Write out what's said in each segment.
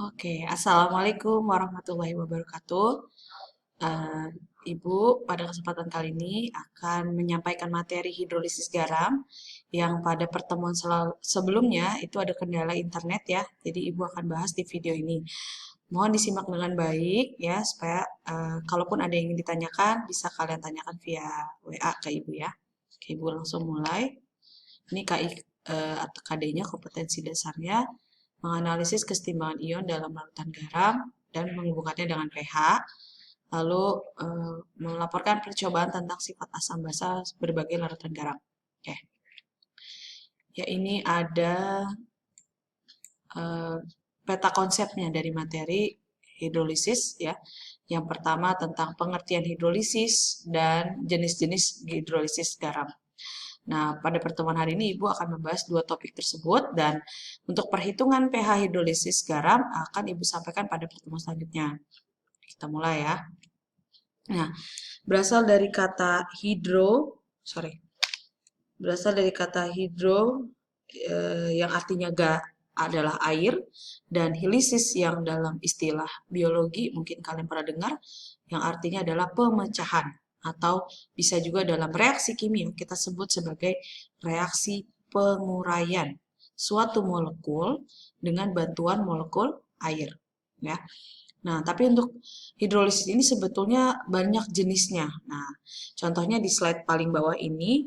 Oke, Assalamualaikum warahmatullahi wabarakatuh. Eh, Ibu, pada kesempatan kali ini akan menyampaikan materi hidrolisis garam yang pada pertemuan sebelumnya itu ada kendala internet ya. Jadi Ibu akan bahas di video ini. Mohon disimak dengan baik ya, supaya kalaupun ada yang ingin ditanyakan, bisa kalian tanyakan via WA ke Ibu ya. Oke, Ibu langsung mulai. Ini KI atau KD-nya kompetensi dasarnya menganalisis kesetimbangan ion dalam larutan garam dan menghubungkannya dengan pH, lalu melaporkan percobaan tentang sifat asam basa berbagai larutan garam. Oke, ya ini ada eh, peta konsepnya dari materi hidrolisis ya. Yang pertama tentang pengertian hidrolisis dan jenis-jenis hidrolisis garam. Nah, pada pertemuan hari ini Ibu akan membahas dua topik tersebut dan untuk perhitungan pH hidrolisis garam akan Ibu sampaikan pada pertemuan selanjutnya. Kita mulai ya. Nah, berasal dari kata sorry, berasal dari kata hidro yang artinya adalah air dan hilisis yang dalam istilah biologi mungkin kalian pernah dengar yang artinya adalah pemecahan atau bisa juga dalam reaksi kimia kita sebut sebagai reaksi penguraian suatu molekul dengan bantuan molekul air ya. Nah, tapi untuk hidrolisis ini sebetulnya banyak jenisnya. Nah, contohnya di slide paling bawah ini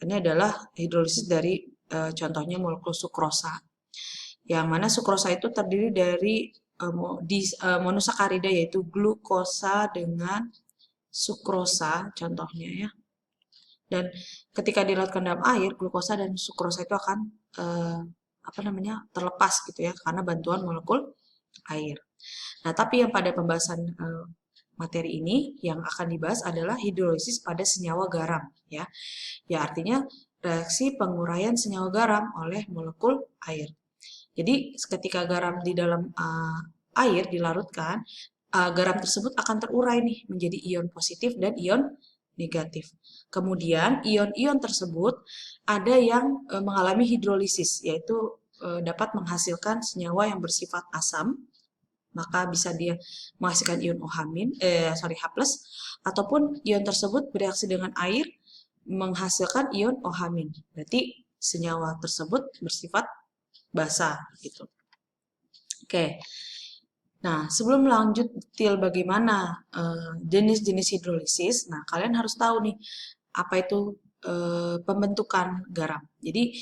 adalah hidrolisis dari contohnya molekul sukrosa. Yang mana sukrosa itu terdiri dari monosakarida yaitu glukosa dengan sukrosa contohnya ya. Dan ketika dilarutkan dalam air, glukosa dan sukrosa itu akan terlepas gitu ya karena bantuan molekul air. Nah, tapi yang pada pembahasan materi ini yang akan dibahas adalah hidrolisis pada senyawa garam ya. Ya artinya reaksi penguraian senyawa garam oleh molekul air. Jadi ketika garam di dalam air dilarutkan, garam tersebut akan terurai nih menjadi ion positif dan ion negatif. Kemudian ion-ion tersebut ada yang mengalami hidrolisis, yaitu dapat menghasilkan senyawa yang bersifat asam, maka bisa dia menghasilkan ion H+, ataupun ion tersebut bereaksi dengan air menghasilkan ion OH-. Berarti senyawa tersebut bersifat basa gitu. Oke. Nah, sebelum lanjut detail bagaimana jenis-jenis hidrolisis, nah kalian harus tahu nih apa itu pembentukan garam. Jadi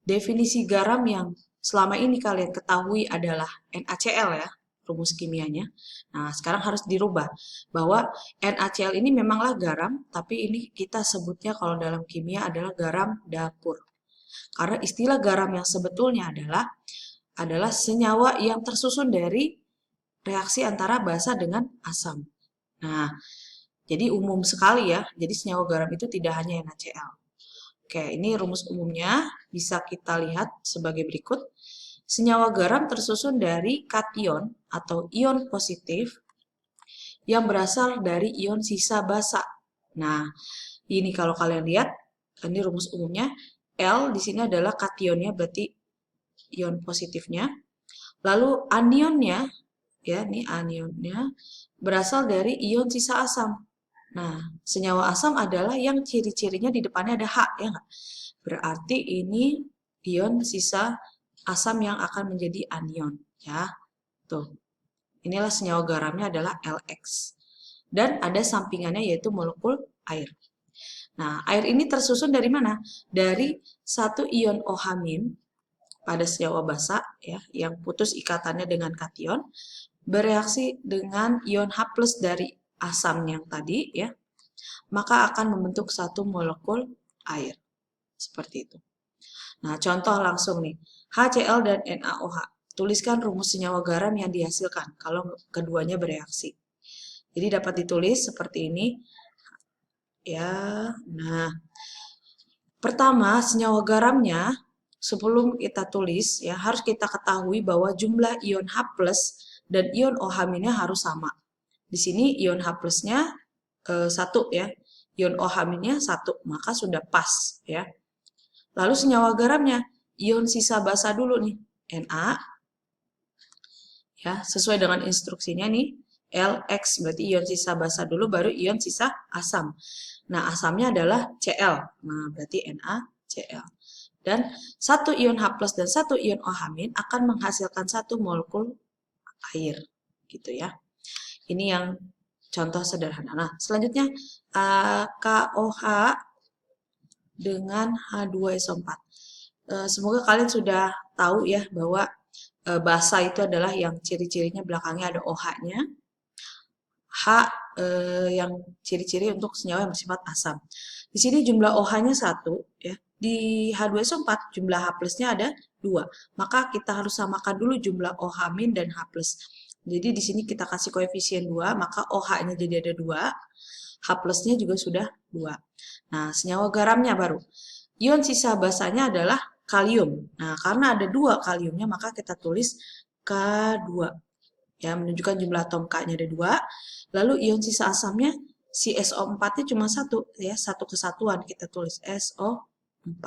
definisi garam yang selama ini kalian ketahui adalah NaCl ya, rumus kimianya. Nah, sekarang harus dirubah bahwa NaCl ini memanglah garam, tapi ini kita sebutnya kalau dalam kimia adalah garam dapur. Karena istilah garam yang sebetulnya adalah senyawa yang tersusun dari reaksi antara basa dengan asam. Nah, jadi umum sekali ya. Jadi senyawa garam itu tidak hanya NaCl. Oke, ini rumus umumnya bisa kita lihat sebagai berikut. Senyawa garam tersusun dari kation atau ion positif yang berasal dari ion sisa basa. Nah, ini kalau kalian lihat, ini rumus umumnya. L di sini adalah kationnya, berarti ion positifnya. Lalu anionnya, ya, ini anionnya berasal dari ion sisa asam. Nah, senyawa asam adalah yang ciri-cirinya di depannya ada H, ya nggak? Berarti ini ion sisa asam yang akan menjadi anion, ya. Tuh, inilah senyawa garamnya adalah LX. Dan ada sampingannya yaitu molekul air. Nah, air ini tersusun dari mana? Dari satu ion OH- pada senyawa basa ya, yang putus ikatannya dengan kation bereaksi dengan ion H+ dari asam yang tadi ya, maka akan membentuk satu molekul air. Seperti itu. Nah, contoh langsung nih. HCl dan NaOH. Tuliskan rumus senyawa garam yang dihasilkan kalau keduanya bereaksi. Jadi dapat ditulis seperti ini. Ya, nah. Pertama, senyawa garamnya sebelum kita tulis ya harus kita ketahui bahwa jumlah ion H+ dan ion OH- harus sama. Di sini ion H+-nya 1 ya. Ion OH- 1, maka sudah pas ya. Lalu senyawa garamnya, ion sisa basa dulu nih, Na, Ya, sesuai dengan instruksinya nih, LX berarti ion sisa basa dulu baru ion sisa asam. Nah, asamnya adalah Cl. Nah, berarti NaCl. Dan satu ion H+ dan satu ion OH- akan menghasilkan satu molekul air, gitu ya. Ini yang contoh sederhana. Nah, selanjutnya KOH dengan H2SO4. Semoga kalian sudah tahu ya bahwa basa itu adalah yang ciri-cirinya belakangnya ada OH-nya. H yang ciri-ciri untuk senyawa yang bersifat asam. Di sini jumlah OH-nya 1 ya. Di H2SO4 jumlah H+-nya ada 2. Maka kita harus samakan dulu jumlah OH- dan H+. Jadi di sini kita kasih koefisien 2, maka OH-nya jadi ada 2, H+-nya juga sudah 2. Nah, senyawa garamnya baru. Ion sisa basanya adalah kalium. Nah, karena ada 2 kaliumnya, maka kita tulis K2. Ya, menunjukkan jumlah atom K-nya ada 2. Lalu ion sisa asamnya, si SO4-nya cuma 1, ya, satu kesatuan. Kita tulis SO4.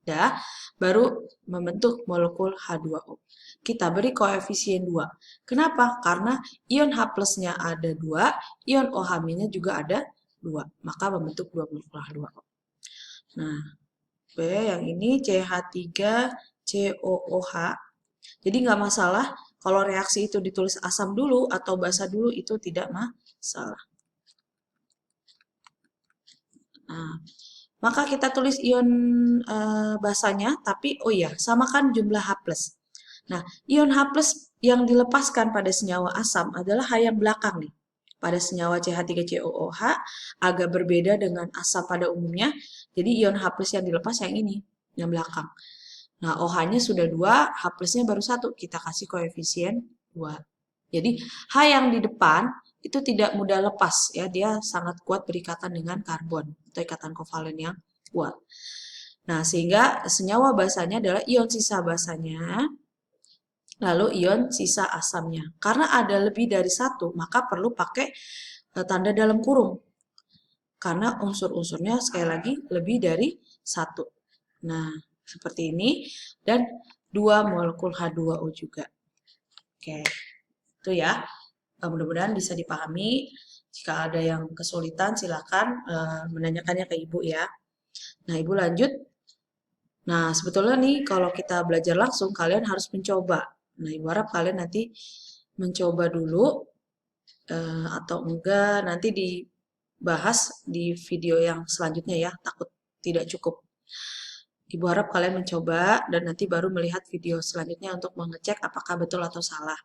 Dah, baru membentuk molekul H2O. Kita beri koefisien 2. Kenapa? Karena ion H+-nya ada 2, ion OH-nya juga ada 2. Maka membentuk 2 molekul H2O. Nah, B yang ini CH3COOH. Jadi nggak masalah kalau reaksi itu ditulis asam dulu atau basa dulu, itu tidak masalah. Nah, maka kita tulis ion basanya, tapi oh iya, samakan jumlah H+. Nah, ion H+ yang dilepaskan pada senyawa asam adalah H yang belakang nih. Pada senyawa CH3COOH agak berbeda dengan asam pada umumnya. Jadi ion H+ yang dilepas yang ini, yang belakang. Nah, OH-nya sudah 2, H+-nya baru 1. Kita kasih koefisien 2. Jadi, H yang di depan itu tidak mudah lepas ya, dia sangat kuat berikatan dengan karbon atau ikatan kovalen yang kuat. Nah, sehingga senyawa basanya adalah ion sisa basanya, lalu ion sisa asamnya. Karena ada lebih dari 1, maka perlu pakai tanda dalam kurung. Karena unsur-unsurnya sekali lagi lebih dari 1. Nah, seperti ini, dan 2 molekul H2O juga. Oke, itu ya. Mudah-mudahan bisa dipahami. Jika ada yang kesulitan, silakan menanyakannya ke Ibu ya. Nah, Ibu lanjut. Nah, sebetulnya nih kalau kita belajar langsung, kalian harus mencoba. Nah, Ibu harap kalian nanti mencoba dulu, atau enggak nanti dibahas di video yang selanjutnya ya. Takut tidak cukup. Ibu harap kalian mencoba dan nanti baru melihat video selanjutnya untuk mengecek apakah betul atau salah.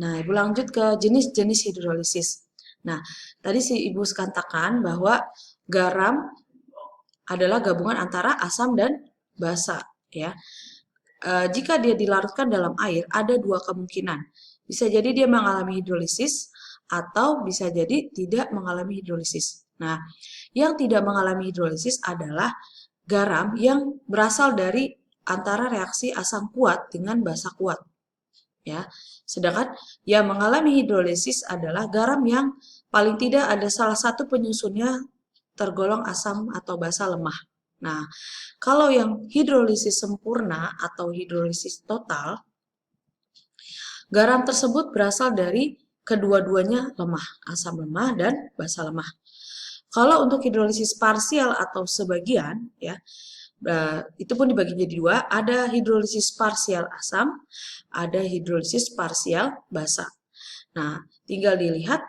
Nah, Ibu lanjut ke jenis-jenis hidrolisis. Nah, tadi si Ibu katakan bahwa garam adalah gabungan antara asam dan basa, ya. Jika dia dilarutkan dalam air, ada 2 kemungkinan. Bisa jadi dia mengalami hidrolisis atau bisa jadi tidak mengalami hidrolisis. Nah, yang tidak mengalami hidrolisis adalah garam yang berasal dari antara reaksi asam kuat dengan basa kuat. Ya. Sedangkan yang mengalami hidrolisis adalah garam yang paling tidak ada salah satu penyusunnya tergolong asam atau basa lemah. Nah, kalau yang hidrolisis sempurna atau hidrolisis total, garam tersebut berasal dari kedua-duanya lemah, asam lemah dan basa lemah. Kalau untuk hidrolisis parsial atau sebagian, ya, itu pun dibagi jadi 2, ada hidrolisis parsial asam, ada hidrolisis parsial basa. Nah, tinggal dilihat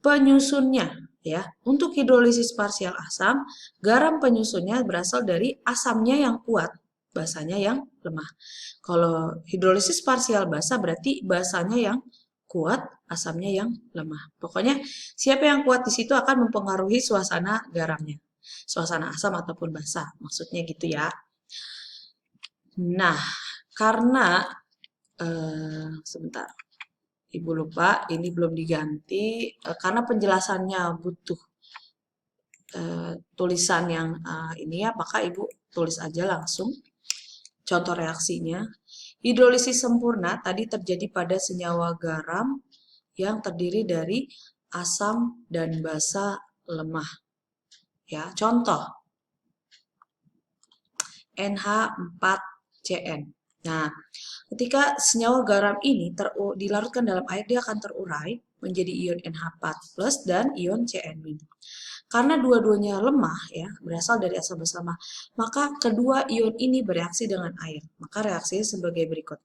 penyusunnya ya. Untuk hidrolisis parsial asam, garam penyusunnya berasal dari asamnya yang kuat, basanya yang lemah. Kalau hidrolisis parsial basa berarti basanya yang kuat, asamnya yang lemah. Pokoknya siapa yang kuat di situ akan mempengaruhi suasana garamnya. Suasana asam ataupun basa, maksudnya gitu ya. Nah, karena sebentar, Ibu lupa, ini belum diganti karena penjelasannya butuh tulisan yang ini ya, maka Ibu tulis aja langsung contoh reaksinya. Hidrolisis sempurna tadi terjadi pada senyawa garam yang terdiri dari asam dan basa lemah. Ya, contoh NH4CN. Nah, ketika senyawa garam ini dilarutkan dalam air, dia akan terurai menjadi ion NH4+ dan ion Cn-. Karena dua-duanya lemah ya, berasal dari asam basa lemah, maka kedua ion ini bereaksi dengan air. Maka reaksinya sebagai berikut.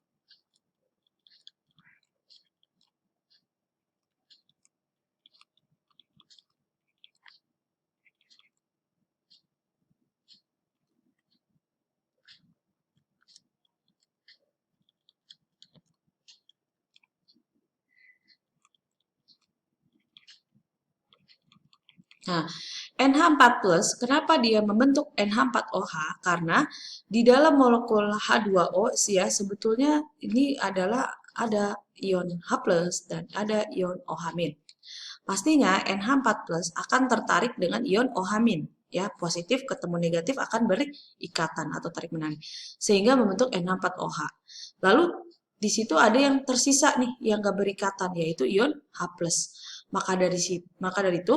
Nah, NH4+, kenapa dia membentuk NH4OH? Karena di dalam molekul H2O ya, sebetulnya ini adalah ada ion H+ dan ada ion OH-. Pastinya NH4+ akan tertarik dengan ion OH-, ya, positif ketemu negatif akan berikatan atau tarik menarik sehingga membentuk NH4OH. Lalu di situ ada yang tersisa nih yang gak berikatan yaitu ion H+. Maka dari itu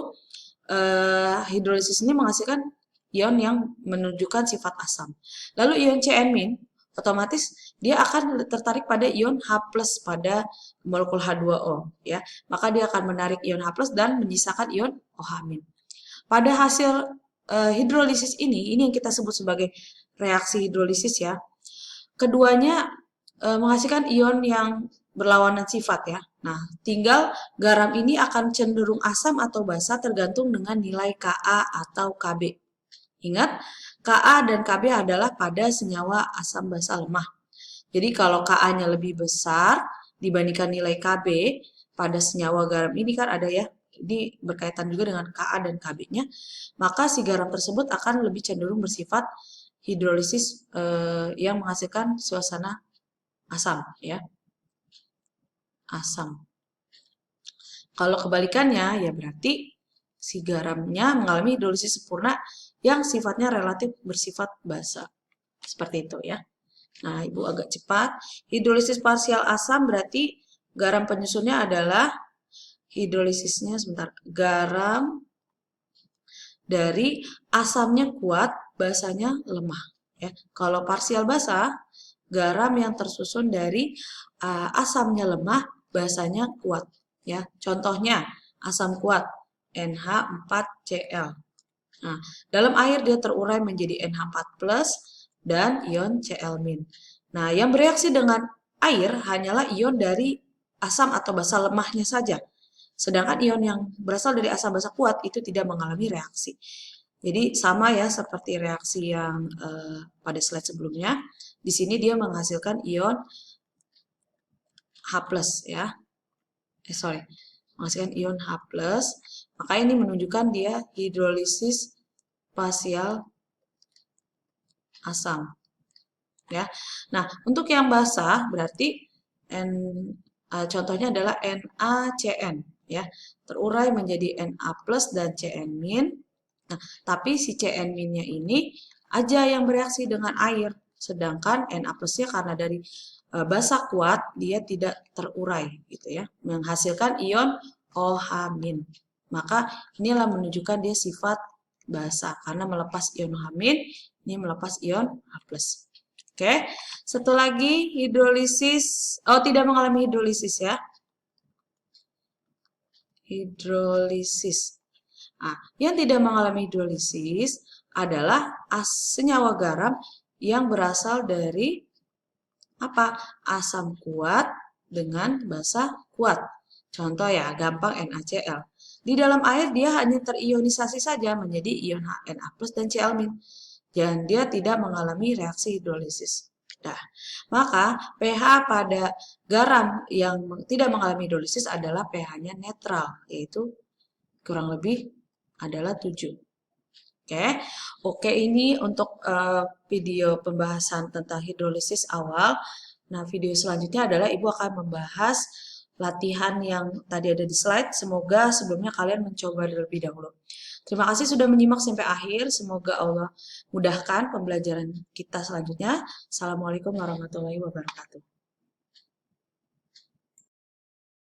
hidrolisis ini menghasilkan ion yang menunjukkan sifat asam. Lalu ion Cn- otomatis dia akan tertarik pada ion H+ pada molekul H2O ya. Maka dia akan menarik ion H+ dan menyisakan ion OH-. Pada hasil hidrolisis ini yang kita sebut sebagai reaksi hidrolisis ya. Keduanya menghasilkan ion yang berlawanan sifat ya. Nah, tinggal garam ini akan cenderung asam atau basa tergantung dengan nilai Ka atau Kb. Ingat, Ka dan Kb adalah pada senyawa asam basa lemah. Jadi kalau Ka-nya lebih besar dibandingkan nilai Kb pada senyawa garam ini kan ada ya, ini berkaitan juga dengan Ka dan Kb-nya, maka si garam tersebut akan lebih cenderung bersifat hidrolisis yang menghasilkan suasana asam ya. Asam. Kalau kebalikannya ya berarti si garamnya mengalami hidrolisis sempurna yang sifatnya relatif bersifat basa. Seperti itu ya. Nah, Ibu agak cepat. Hidrolisis parsial asam berarti garam penyusunnya adalah hidrolisisnya sebentar. Garam dari asamnya kuat, basanya lemah ya. Kalau parsial basa, garam yang tersusun dari asamnya lemah, basanya kuat ya. Contohnya asam kuat NH4Cl. Nah, dalam air dia terurai menjadi NH4+ dan ion Cl-. Nah, yang bereaksi dengan air hanyalah ion dari asam atau basa lemahnya saja. Sedangkan ion yang berasal dari asam basa kuat itu tidak mengalami reaksi. Jadi sama ya seperti reaksi yang pada slide sebelumnya. Di sini dia menghasilkan ion H+ ya. Menghasilkan ion H+. Maka ini menunjukkan dia hidrolisis parsial asam. Ya. Nah, untuk yang basah berarti contohnya adalah NaCN ya. Terurai menjadi Na+ dan Cn-. Nah, tapi si Cn-nya ini aja yang bereaksi dengan air, sedangkan Na+-nya karena dari basa kuat dia tidak terurai gitu ya, menghasilkan ion OH-. Maka inilah menunjukkan dia sifat basa karena melepas ion OH-, ini melepas ion H+. Oke, satu lagi hidrolisis, tidak mengalami hidrolisis ya. Hidrolisis. Nah, yang tidak mengalami hidrolisis adalah senyawa garam yang berasal dari apa? Asam kuat dengan basa kuat. Contoh ya, gampang NaCl. Di dalam air dia hanya terionisasi saja menjadi ion Na+ dan Cl-. Dan dia tidak mengalami reaksi hidrolisis. Nah, maka pH pada garam yang tidak mengalami hidrolisis adalah pH-nya netral, yaitu kurang lebih adalah 7. Oke, ini untuk video pembahasan tentang hidrolisis awal. Nah, video selanjutnya adalah Ibu akan membahas latihan yang tadi ada di slide. Semoga sebelumnya kalian mencoba terlebih dahulu. Terima kasih sudah menyimak sampai akhir. Semoga Allah mudahkan pembelajaran kita selanjutnya. Assalamualaikum warahmatullahi wabarakatuh.